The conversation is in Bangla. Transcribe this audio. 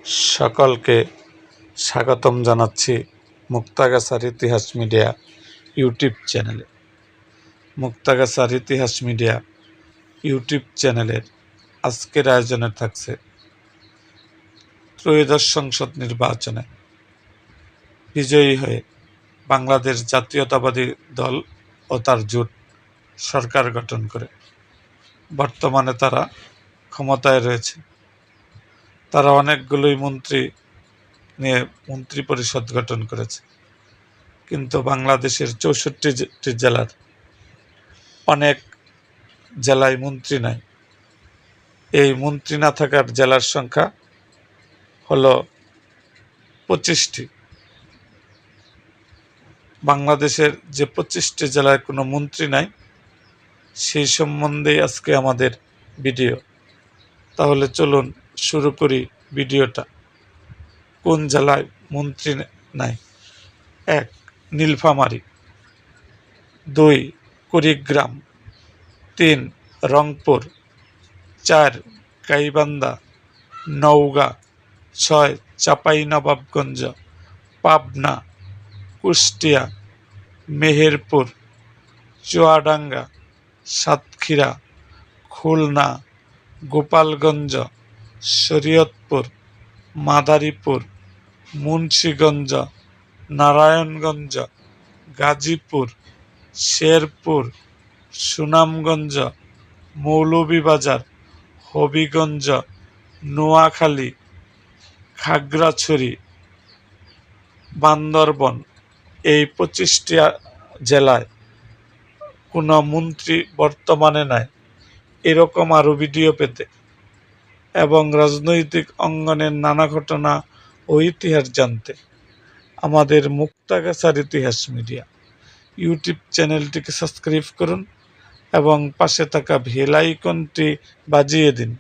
সকলকে স্বাগতম জানাচ্ছি মুক্তাগাছার ইতিহাস মিডিয়া ইউটিউব চ্যানেলে। মুক্তাগাছার ইতিহাস মিডিয়া ইউটিউব চ্যানেলের আজকের আয়োজনে থাকছে ত্রয়োদশ সংসদ নির্বাচনে বিজয়ী হয়ে বাংলাদেশ জাতীয়তাবাদী দল ও তার জোট সরকার গঠন করে বর্তমানে তারা ক্ষমতায় রয়েছে। তারা অনেকগুলোই মন্ত্রী নিয়ে মন্ত্রী পরিষদ গঠন করেছে, কিন্তু বাংলাদেশের 64টি জেলার অনেক জেলায় মন্ত্রী নাই। এই মন্ত্রী না থাকার জেলার সংখ্যা হলো 25টি। বাংলাদেশের যে 25টি জেলায় কোনো মন্ত্রী নাই, সেই সম্বন্ধেই আজকে আমাদের ভিডিও। তাহলে চলুন শুরু করি ভিডিওটা। কোন জেলায় মন্ত্রী নাই? 1. নীলফামারী, 2. কুড়িগ্রাম, 3. রংপুর, 4. গাইবান্ধা, নওগাঁ, 6. চাঁপাইনবাবগঞ্জ, পাবনা, কুষ্টিয়া, মেহেরপুর, চুয়াডাঙ্গা, সাতক্ষীরা, খুলনা, গোপালগঞ্জ, শরীয়তপুর, মাদারীপুর, মুন্সিগঞ্জ, নারায়ণগঞ্জ, গাজীপুর, শেরপুর, সুনামগঞ্জ, মৌলভীবাজার, হবিগঞ্জ, নোয়াখালী, খাগড়াছড়ি, বান্দরবন, এই 25টি জেলায় কোনো মন্ত্রী বর্তমানে নাই। এরকম আরও ভিডিও পেতে এবং রাজনৈতিক অঙ্গনের নানা ঘটনা ও ইতিহাস জানতে আমাদের মুক্তাগাছার ইতিহাস মিডিয়া ইউটিউব চ্যানেলটিকে সাবস্ক্রাইব করুন এবং পাশে থাকা বেল আইকনটি বাজিয়ে দিন।